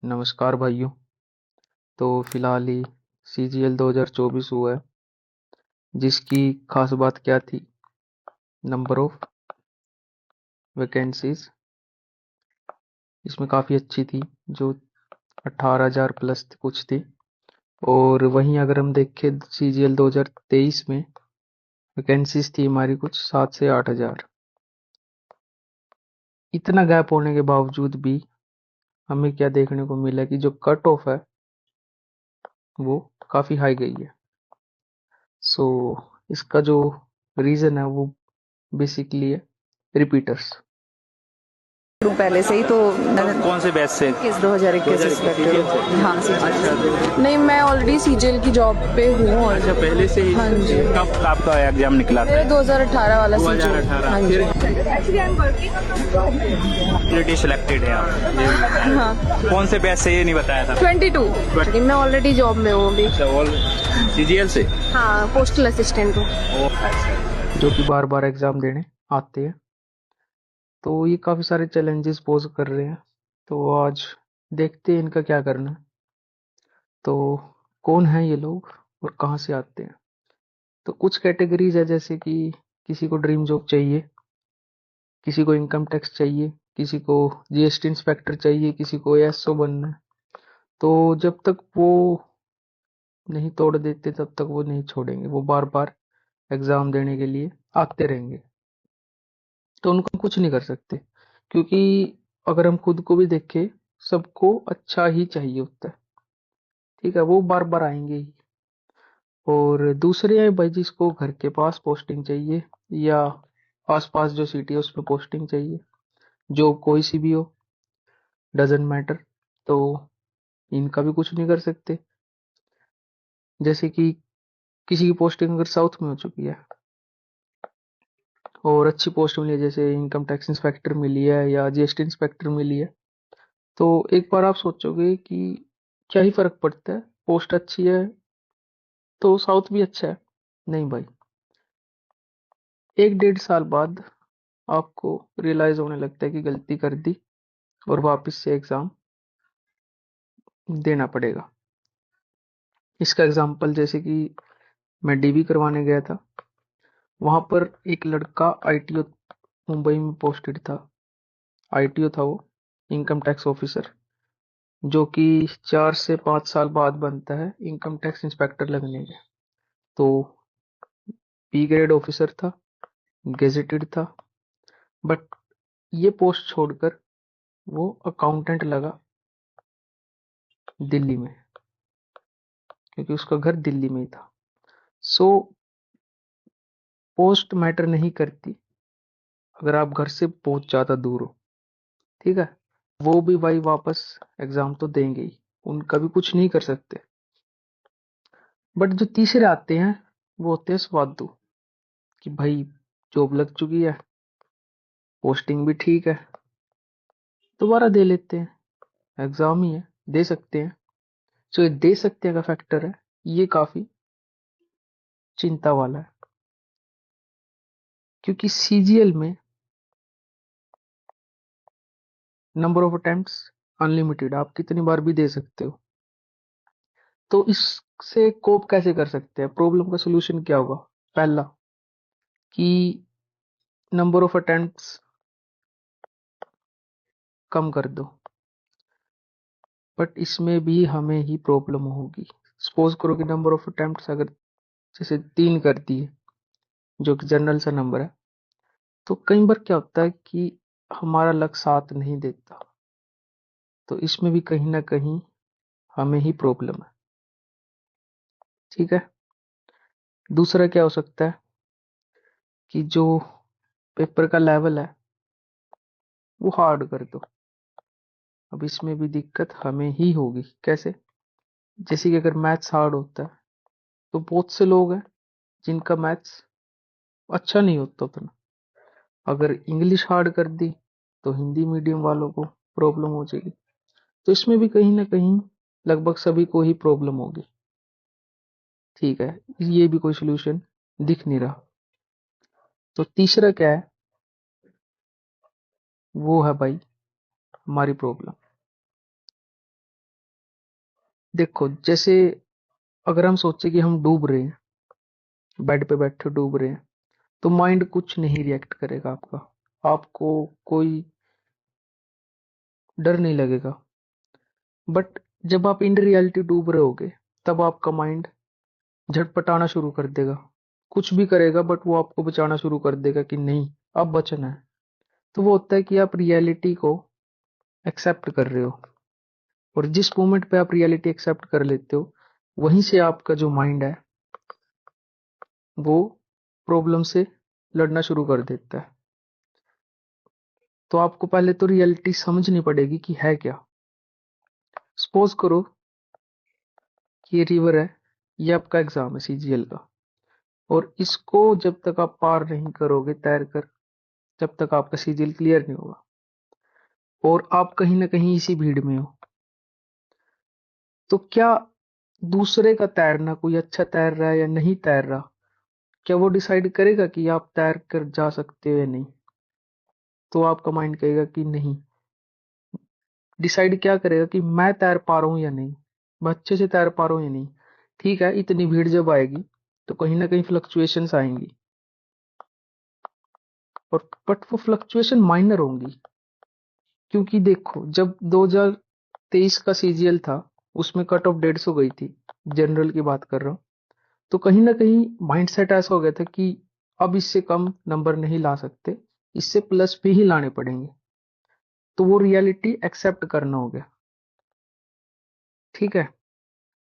नमस्कार भाइयों। तो फिलहाल ही CGL 2024 हुआ है, जिसकी खास बात क्या थी? नंबर ऑफ वैकेंसीज इसमें काफ़ी अच्छी थी, जो 18,000 प्लस कुछ थी। और वहीं अगर हम देखें CGL 2023 में वैकेंसीज थी हमारी कुछ 7 से 8 हज़ार। इतना गैप होने के बावजूद भी हमें क्या देखने को मिला कि जो कट ऑफ है वो काफ़ी हाई गई है। सो इसका जो रीज़न है वो बेसिकली है रिपीटर्स। पहले से ही तो मैंने कौन से बैच से? 2021 से 2021 सिलेक्टेड सीजीएल हूँ। से? हाँ अच्छा, सीजीएल नहीं, मैं ऑलरेडी सीजीएल की जॉब पे हूँ। और अच्छा, पहले से ही। हाँ जी, कब आपका एग्जाम निकला था? मेरा 2018 वाला सीजीएल। 2018। हाँ फिर जी। ऑलरेडी सिलेक्टेड है आप? हाँ, कौन से बैच से ये नहीं बताया था? 22 मैं ऑलरेडी जॉब में हूँ अभी। अच्छा, ऑल सीजीएल से? हाँ, पोस्टल असिस्टेंट हूँ। अच्छा। जो कि बार बार एग्जाम देने आते हैं, तो ये काफ़ी सारे चैलेंजेस पोज कर रहे हैं। तो आज देखते हैं इनका क्या करना है। तो कौन है ये लोग और कहाँ से आते हैं? तो कुछ कैटेगरीज है, जैसे कि किसी को ड्रीम जॉब चाहिए, किसी को इनकम टैक्स चाहिए, किसी को GST इंस्पेक्टर चाहिए, किसी को ASO बनना है। तो जब तक वो नहीं तोड़ देते तब तक वो नहीं छोड़ेंगे, वो बार बार एग्जाम देने के लिए आते रहेंगे। तो उनको हम कुछ नहीं कर सकते, क्योंकि अगर हम खुद को भी देखें, सबको अच्छा ही चाहिए होता है। ठीक है, वो बार बार आएंगे ही। और दूसरे हैं भाई, जिसको घर के पास पोस्टिंग चाहिए या आसपास जो सिटी है उसमें पोस्टिंग चाहिए, जो कोई सी भी हो, डजेंट मैटर। तो इनका भी कुछ नहीं कर सकते। जैसे कि किसी की पोस्टिंग अगर साउथ में हो चुकी है और अच्छी पोस्ट मिली है, जैसे इनकम टैक्स इंस्पेक्टर मिली है या GST इंस्पेक्टर मिली है, तो एक बार आप सोचोगे कि क्या ही फर्क पड़ता है, पोस्ट अच्छी है तो साउथ भी अच्छा है। नहीं भाई, 1 डेढ़ साल बाद आपको रियलाइज होने लगता है कि गलती कर दी और वापस से एग्जाम देना पड़ेगा। इसका एग्जाम्पल, जैसे कि मैं DV करवाने गया था, वहां पर एक लड़का ITO मुंबई में पोस्टेड था। ITO था वो, इनकम टैक्स ऑफिसर, जो कि 4 से 5 साल बाद बनता है इनकम टैक्स इंस्पेक्टर लगने के। तो B ग्रेड ऑफिसर था, गेजेटेड था, बट ये पोस्ट छोड़कर वो अकाउंटेंट लगा दिल्ली में, क्योंकि उसका घर दिल्ली में ही था। सो पोस्ट मैटर नहीं करती अगर आप घर से बहुत ज्यादा दूर हो। ठीक है, वो भी भाई वापस एग्जाम तो देंगे ही, उनका भी कुछ नहीं कर सकते। बट जो तीसरे आते हैं वो होते हैं स्वादु, कि भाई जॉब लग चुकी है, पोस्टिंग भी ठीक है, दोबारा दे लेते हैं, एग्जाम ही है, दे सकते हैं। जो ये दे सकते हैं का फैक्टर है, ये काफी चिंता वाला है, क्योंकि CGL में नंबर ऑफ अटेम्प्ट्स अनलिमिटेड, आप कितनी बार भी दे सकते हो। तो इससे कोप कैसे कर सकते हैं? प्रॉब्लम का सोल्यूशन क्या होगा? पहला, कि नंबर ऑफ अटेम्प्ट्स कम कर दो। बट इसमें भी हमें ही प्रॉब्लम होगी। सपोज करो कि नंबर ऑफ अटेम्प्ट्स अगर जैसे 3 कर दिए, जो कि जनरल सा नंबर है, तो कई बार क्या होता है कि हमारा लक साथ नहीं देता। तो इसमें भी कहीं ना कहीं हमें ही प्रॉब्लम है। ठीक है, दूसरा क्या हो सकता है कि जो पेपर का लेवल है वो हार्ड कर दो। अब इसमें भी दिक्कत हमें ही होगी। कैसे? जैसे कि अगर मैथ्स हार्ड होता है, तो बहुत से लोग हैं जिनका मैथ्स अच्छा नहीं होता उतना। अगर इंग्लिश हार्ड कर दी तो हिंदी मीडियम वालों को प्रॉब्लम हो जाएगी। तो इसमें भी कहीं ना कहीं लगभग सभी को ही प्रॉब्लम होगी। ठीक है, ये भी कोई सोल्यूशन दिख नहीं रहा। तो तीसरा क्या है? वो है भाई हमारी प्रॉब्लम। देखो, जैसे अगर हम सोचे कि हम डूब रहे हैं, बेड पे बैठे डूब रहे हैं, तो माइंड कुछ नहीं रिएक्ट करेगा आपका, आपको कोई डर नहीं लगेगा। बट जब आप इन रियलिटी डूब रहे होगे, तब आपका माइंड झटपटाना शुरू कर देगा, कुछ भी करेगा बट वो आपको बचाना शुरू कर देगा कि नहीं, अब बचना है। तो वो होता है कि आप रियलिटी को एक्सेप्ट कर रहे हो, और जिस मोमेंट पे आप रियलिटी एक्सेप्ट कर लेते हो, वहीं से आपका जो माइंड है वो प्रॉब्लम से लड़ना शुरू कर देता है। तो आपको पहले तो रियलिटी समझनी पड़ेगी कि है क्या। सपोज करो कि ये रिवर है, ये आपका एग्जाम है सीजीएल का, और इसको जब तक आप पार नहीं करोगे तैर कर, जब तक आपका सीजीएल क्लियर नहीं होगा, और आप कहीं ना कहीं इसी भीड़ में हो, तो क्या दूसरे का तैरना, कोई अच्छा तैर रहा है या नहीं तैर रहा, क्या वो डिसाइड करेगा कि आप तैर कर जा सकते हो या नहीं? तो आपका माइंड कहेगा कि नहीं। डिसाइड क्या करेगा कि मैं तैर पा रहा हूँ या नहीं, मैं अच्छे से तैर पा रहा हूँ या नहीं। ठीक है, इतनी भीड़ जब आएगी तो कहीं ना कहीं फ्लक्चुएशंस आएंगी, और बट वो फ्लक्चुएशन माइनर होंगी। क्योंकि देखो, जब 2023 का सीजीएल था, उसमें कट ऑफ 150 गई थी, जनरल की बात कर रहा हूँ, तो कहीं ना कहीं माइंडसेट ऐसा हो गया था कि अब इससे कम नंबर नहीं ला सकते, इससे प्लस भी ही लाने पड़ेंगे। तो वो रियलिटी एक्सेप्ट करना हो गया। ठीक है,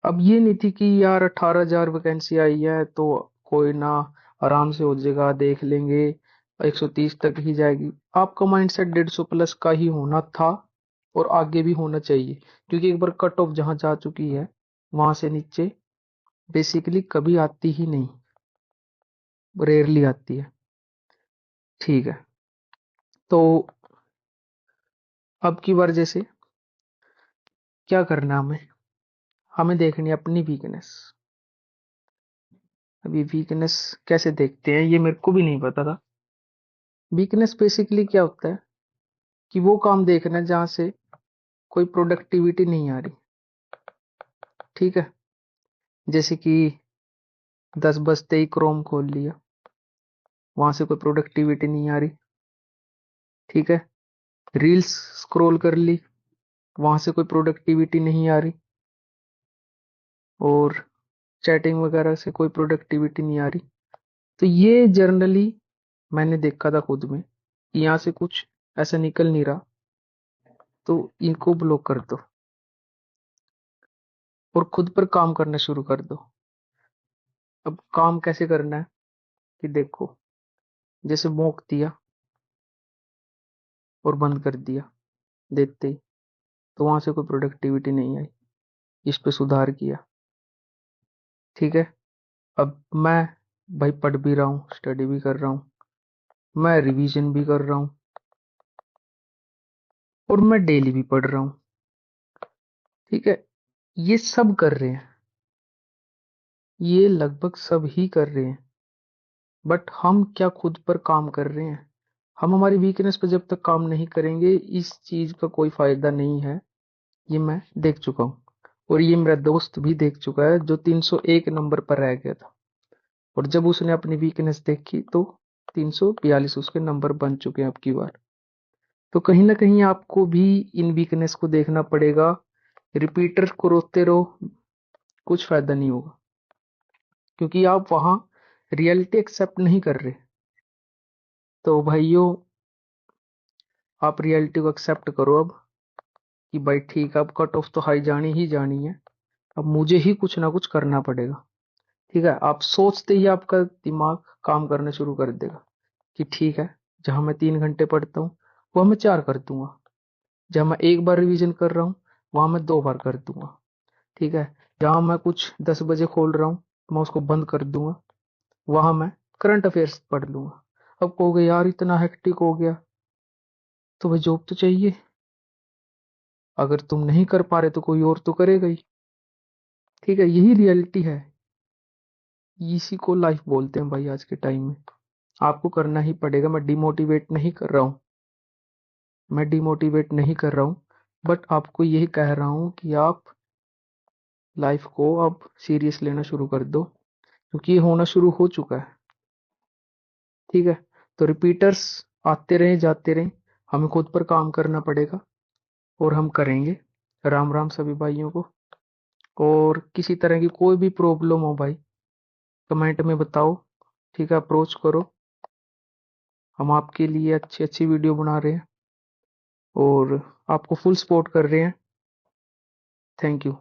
अब ये नहीं थी कि यार 18,000 वैकेंसी आई है तो कोई ना, आराम से हो जाएगा, देख लेंगे, 130 तक ही जाएगी। आपका माइंडसेट 150 प्लस का ही होना था, और आगे भी होना चाहिए, क्योंकि एक बार कट ऑफ जहां जा चुकी है, वहां से नीचे बेसिकली कभी आती ही नहीं, रेयरली आती है। ठीक है, तो अब की बार जैसे क्या करना है हमें, हमें देखनी है अपनी वीकनेस। अभी वीकनेस कैसे देखते हैं ये मेरे को भी नहीं पता था। वीकनेस बेसिकली क्या होता है कि वो काम देखना है जहां से कोई प्रोडक्टिविटी नहीं आ रही। ठीक है, जैसे कि 10 बजते ही क्रोम खोल लिया, वहां से कोई प्रोडक्टिविटी नहीं आ रही। ठीक है, रील्स स्क्रॉल कर ली, वहां से कोई प्रोडक्टिविटी नहीं आ रही, और चैटिंग वगैरह से कोई प्रोडक्टिविटी नहीं आ रही। तो ये जर्नली मैंने देखा था खुद में, कि यहाँ से कुछ ऐसा निकल नहीं रहा, तो इनको ब्लॉक कर दो और खुद पर काम करना शुरू कर दो। अब काम कैसे करना है कि देखो, जैसे मोक दिया और बंद कर दिया देते ही, तो वहां से कोई प्रोडक्टिविटी नहीं आई, इस पे सुधार किया। ठीक है, अब मैं भाई पढ़ भी रहा हूँ, स्टडी भी कर रहा हूँ, मैं रिवीजन भी कर रहा हूँ, और मैं डेली भी पढ़ रहा हूँ। ठीक है, ये सब कर रहे हैं, ये लगभग सब ही कर रहे हैं, बट हम क्या खुद पर काम कर रहे हैं? हम हमारी वीकनेस पर जब तक काम नहीं करेंगे, इस चीज का कोई फायदा नहीं है। ये मैं देख चुका हूँ, और ये मेरा दोस्त भी देख चुका है जो 301 नंबर पर रह गया था, और जब उसने अपनी वीकनेस देखी तो 342 उसके नंबर बन चुके हैं अब की बार। तो कहीं ना कहीं आपको भी इन वीकनेस को देखना पड़ेगा। रिपीटर को रोकते रहो, कुछ फायदा नहीं होगा, क्योंकि आप वहां रियलिटी एक्सेप्ट नहीं कर रहे। तो भाइयों, आप रियलिटी को एक्सेप्ट करो अब, कि भाई ठीक है, अब कट ऑफ तो हाई जानी ही जानी है, अब मुझे ही कुछ ना कुछ करना पड़ेगा। ठीक है, आप सोचते ही आपका दिमाग काम करना शुरू कर देगा कि ठीक है, जहां मैं 3 घंटे पढ़ता हूँ वह मैं 4 कर दूंगा, जहां मैं एक बार रिवीजन कर रहा हूँ वहां मैं 2 बार कर दूंगा। ठीक है, जहां मैं कुछ 10 बजे खोल रहा हूँ मैं उसको बंद कर दूंगा, वहां मैं करंट अफेयर्स पढ़ लूंगा। अब कहोगे यार इतना हेक्टिक हो गया, तो भाई जॉब तो चाहिए, अगर तुम नहीं कर पा रहे तो कोई और तो करेगा ही। ठीक है, यही रियलिटी है, इसी को लाइफ बोलते हैं भाई आज के टाइम में। आपको करना ही पड़ेगा, मैं डिमोटिवेट नहीं कर रहा हूँ, मैं डिमोटिवेट नहीं कर रहा हूँ, बट आपको यही कह रहा हूँ कि आप लाइफ को अब सीरियस लेना शुरू कर दो, क्योंकि ये होना शुरू हो चुका है। ठीक है, तो रिपीटर्स आते रहे जाते रहे, हमें खुद पर काम करना पड़ेगा और हम करेंगे। राम राम सभी भाइयों को। और किसी तरह की कोई भी प्रॉब्लम हो भाई, कमेंट में बताओ। ठीक है, अप्रोच करो, हम आपके लिए अच्छी अच्छी वीडियो बना रहे हैं और आपको फुल सपोर्ट कर रहे हैं। Thank you.